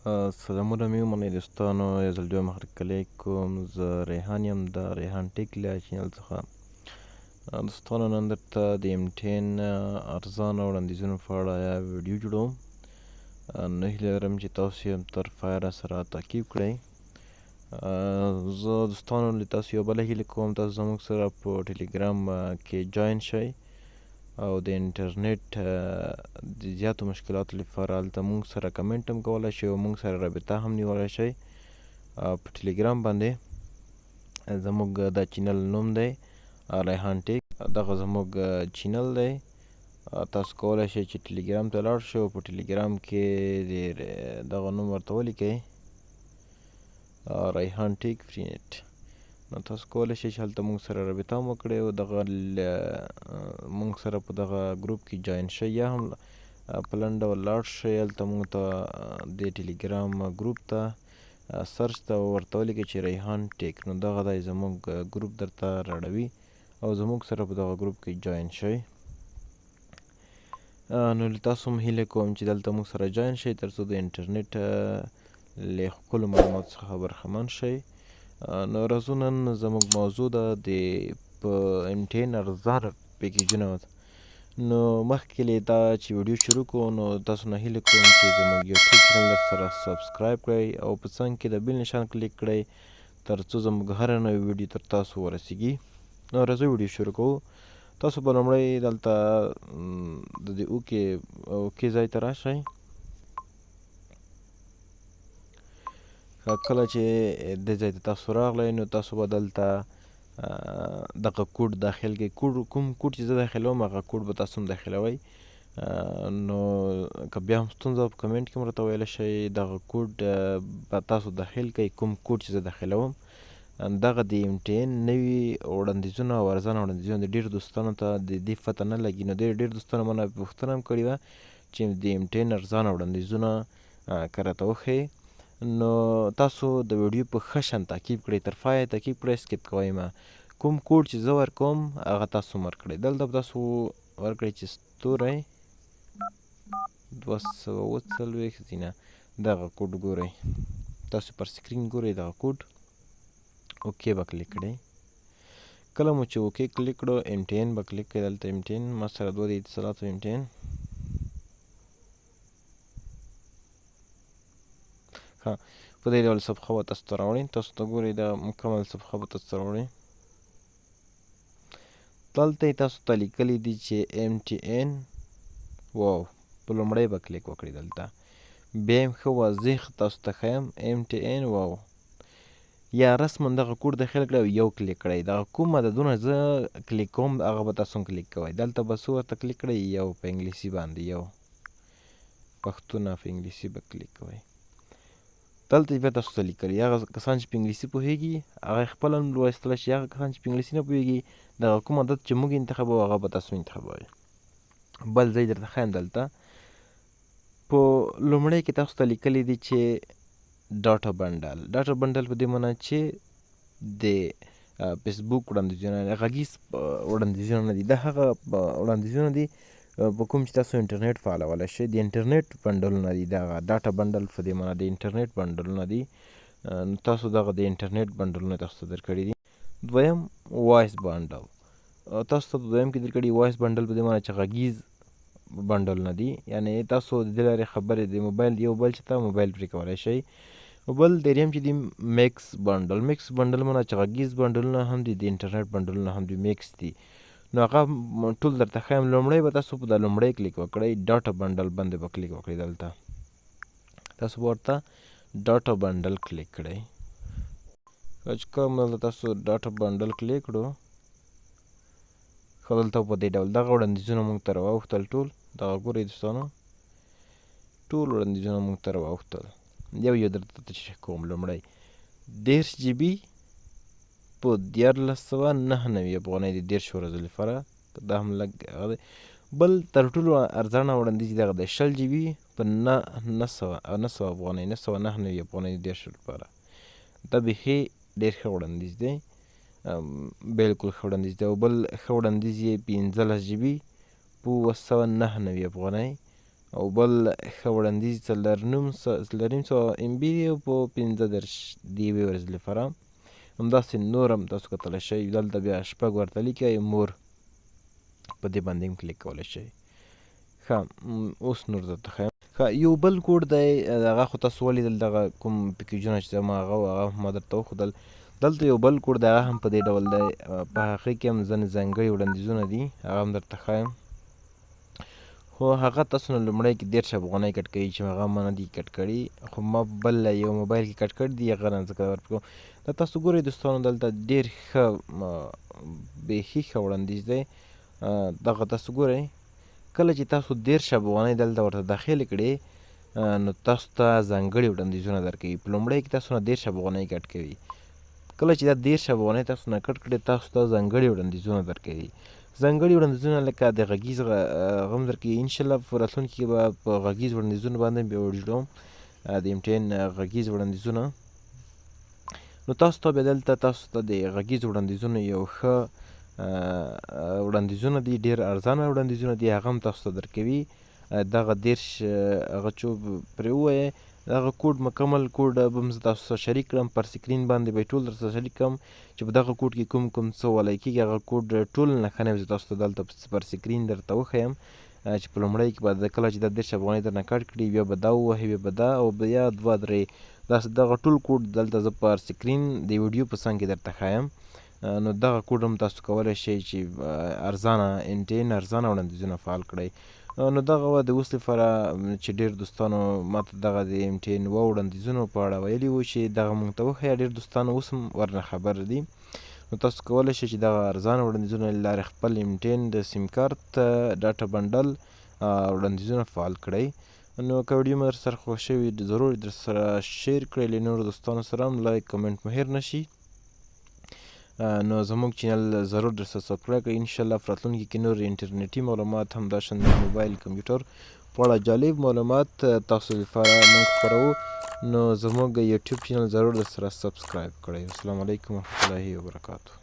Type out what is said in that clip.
سلامونه مې ومنئ دوستانو، یو ځل بیا محرکلی کوم. زه ریحان یم د ریحان ټیک له چینل څخه. دوستانو نن درته د M10 ارزانه وړاندیزونو په اړه ویډیو جوړوم. نو هیله لرم چې تاسو یې تر پایه سره تعقیب کړئ. زه دوستانو له تاسو یو بله هیله کوم، تاسو زموږ سره په ټلګرام کې جاین شئ او د انټرنیټ د زیاتو مشکلاتو لپاره هلته موږ سره کمنټ هم کولی شئ او موږ سره رابطه هم نیولی شئ. په ټلګرام باندې زموږ دا چینل نوم دی ریحان ټیک، دغه زموږ چینل دی. تاسو کولی شئ چې ټلګرام ته لاړ شئ او په ټلګرام کې دغه نوم ورته ولیکئ ریحان ټیک فری نیټ. نو تاسو کولی شئ چې هلته موږ سره رابطه هم وکړئ او دغه موږ سره په دغه ګروپ کې جاین شئ، یا هم په لنډ ډول لاړ شئ هلته موږ ته د ټلګرام ګروپ ته سرچ ته ورته ولیکئ چې ریحان ټیک. نو دغه دی زموږ ګروپ درته راړوي او زموږ سره په دغه ګروپ کې جاین شئ. نو له تاسو هم هیله کوم چې دلته موږ سره جاین شئ تر څو د انټرنیټ له ښکلو معلوماتو څخه برخمن شئ. نو راځو نن زموږ موضوع ده د په M10 ارزانه پیکیجونه. نو مخکې له دا چې ویډیو شروع کړو نو تاسو نه هیله کوم چې زموږ یوټیوب چینل سره سبسکرایب کړئ او په څنګ کې د بیل نشان کلیک کړئ تر څو زموږ هره نوې ویډیو تر تاسو ورسیږي. نو راځئ ویډیو شروع کوو. تاسو به لومړی دلته د دې اوکې ځای ته راشئ. کله چې دې ځای ته تاسو راغلی نو تاسو به دلته دغه کوډ داخل کړئ. کوم کوډ چې زه داخلوم هغه کوډ به تاسو هم داخلوئ. نو که بیا هم ستونزه په کمنټ کې هم راته ویلی شئ. دغه کوډ به تاسو داخل کړئ، کوم کوډ چې زه داخلوم. دغه د M10 نوي وړاندیزونه او ارزانه وړاندیزونه د ډېرو دوستانو ته د دې پته نه لګي. نو ډېر دوستانو مانه پوښتنه هم کړې وه چې د M10 ارزانه وړاندیزونه که راته وښیې. نو تاسو د ویډیو په ښه شان تعقیب کړئ، تر پایه تعقیب کړئ، سکیپ کوئ مه. کوم کوډ چې زه ورکوم هغه تاسو هم ورکړئ. دلته به تاسو ورکړئ چې ستوری 240 زینه دغه کوډ ګورئ. تاسو پر سکرین ګورئ دغه کوډ. اوکې به کلیک کړئ. کله مو چې اوکې کلیک کړو M10 به کلیک کړئ. دلته M10 ما سره دوه د اتصالاتو M10. ښه، په دې ډول صفحه به تاسو ته راوړي. تاسو ته ګورئ دا مکمل صفحه به تاسو ته راوړي. دلته یې تاسو ته لیکلی دي چې MTN واو. په لومړی به کلیک وکړئ دلته. بیا یم ښه واضح تاسو ته ښیم MTN واو. یا رسما دغه کوډ داخل کړئ او یو کلیک کړئ. دغه کوم عددونه زه کلیک کوم هغه به تاسو هم کلیک کوئ. دلته به څه ورته کلیک کړئ؟ یو په انګلیسي باندې یو. پښتو نه په انګلیسي به کلیک کوئ. دلته بیا تاسو ته لیکلي هغه کسان چې په انګلیسي پوهېږي هغه خپله هم لوستلی شي. هغه کسان چې په انګلیسي نه پوهېږي دغه کوم عدد چې موږ انتخابوو هغه به تاسو انتخابوئ. بل ځای درته ښیم دلته په لومړی کې تاسو ته لیکلی دي چې ډاټا بنډل. ډاټا بنډل په دې معنا چې د فیسبوک وړاندیزونه غږیز وړاندیزونه نه دي. دا هغه وړاندیزونه دي په کوم چې تاسو انټرنیټ فعالولی شئ. د انټرنیټ بنډلونه دي. دغه ډاټا بنډل په دې معنا د انټرنیټ بنډلونه دي. تاسو دغه د انټرنیټ بنډلونه تاسو ته درکړي دي. دویم وایس بنډل. تاسو ته دویم کې درکړي وایس بنډل په دې معنا چې غږیز بنډلونه دي. یعنې تاسو د دې لارې خبرې د موبایل یو بل چې ته موبایل پرې کولی شئ. بل دریم چې دی میکس بنډل. میکس بنډل معنا چې غږیز بنډلونه هم دي، د انټرنیټ بنډلونه هم دي، میکس دي. نو هغه ټول درته ښیم. لومړی به تاسو په دا لومړی کلیک وکړئ، ډاټا بنډل باندې به کلیک وکړئ. دلته تاسو به ورته ډاټا بنډل کلیک کړئ. چې کوم دلته تاسو ډاټا بنډل کلیک کړو ښه دلته په دې ډول دغه وړاندیزونه موږ ته راواوښتل. ټول دغه ګورئ دوستانو ټول وړاندیزونه موږ ته راواوښتل. یو درته تشریح کوم. لومړی 30 GB په 1499 افغانۍ د 10 ورځو لپاره. دا هم لږ هغه دی. بل تر ټولو ارزانه وړاندیز دغه دی 60 GB په 900 افغانۍ 999 افغانۍ د 10 لپاره. دا بیخي ډېر ښه وړاندیز دی، بلکل ښه وړاندیز دی. او بل ښه وړاندیز یې 15 GB په 299 افغانۍ او بل ښه وړاندیز 4.5 MB دی او په 15 DB ورځې لپاره. همداسې نور هم تاسو کتلی شئ دلته بیا شپږ ورته لیکي مور په دې باندې هم کلیک کولی شئ. ښه اوس نور درته ښیم. ښه یو بل کوډ دی هغه خو تاسو ولیدل دغه کوم پیکیجونه چې زما هغه ما درته وښودل. دلته یو بل کوډ دی هغه هم په دې ډول دی په هغې کې هم ځینې ځانګړي وړاندیزونه دي هغه هم درته ښایم. خو هغه تاسو نه لومړی کې 13 افغانۍ کټ کوي چې هغه ما نه دي کټ کړي خو ما بل یو موبایل کې کټ کړي دي هغه نه ځکه ورکوم. دا تاسو ګورئ دوستانو دلته ډېر ښه بیخي ښه وړاندیز دی. دغه تاسو ګورئ کله چې تاسو 13 افغانۍ دلته ورته داخل کړئ نو تاسو ته ځانګړي وړاندیزونه درکوي. په لومړی کې تاسو نه 13 افغانۍ کټ کوي. کله چې دا 13 افغانۍ تاسو نه کټ کړئ تاسو ته ځانګړي وړاندیزونه درکوي. ځانګړي وړاندیزونه لکه د غږیز هغه هم درکوي. انشاءالله په راتلونکي کې به په غږیز وړاندیزونو باندې بیا ویډیو جوړوم د MTN غږیز وړاندیزونه. نو تاسو ته بیا دلته تاسو ته د غږیز وړاندیزونو یو ښه وړاندیزونه دي ډېر ارزانه وړاندیزونه دي هغه هم تاسو ته درکوي. دغه 13 هغه څو پرې ووایئ دغه کوډ مکمل کوډ به هم زه تاسو سره شریک کړم پر سکرین باندې به یې ټول درسره شریک کړم چې په دغه کوډ کې کوم څه ولی کېږي هغه کوډ ټول نښانې به زه تاسو ته دلته پر سکرین درته وښیم چې په لومړی کې به کله چې دا 13 افغانۍ درنه کټ کړي بیا به دا ووهي بیا به دا او بیا 2-3 داسې دغه ټول کوډ دلته زه پر سکرین د ویډیو په څنګ کې درته ښایم. نو دغه کوډ هم تاسو کولی شئ چې ارزانه MTN ارزانه وړاندیزونه فعال کړئ. نو دغه وه د اوس لپاره چې ډېر دوستانو ماته دغه د MTN وړاندیزونو په اړه ویلي وو چې دغه موږ ته وښیه. ډېر دوستانو اوس هم ورنه خبر دي. نو تاسو کولی شئ چې دغه ارزانه وړاندیزونه له لارې خپل MTN د سیم کارت ډاټا بنډل وړاندیزونه فعال کړئ. نو که ویډیو مو در سره خوښ شوي ضرور در سره شیر کړئ له نورو دوستانو سره هم لایک کمنټ مو هېر نه شي. نو زموږ چینل ضرور در سره سبسکرایب کړئ. انشاءالله په راتلونکي کې نور انټرنیټي معلومات همداشان د موبایل کمپیوټر په اړه جالب معلومات تاسو لپاره موږ خپروو. نو زموږ یوټیوب چینل ضرور در سره سبسکرایب کړئ. السلام علیکم ورحمة الله وبرکاته.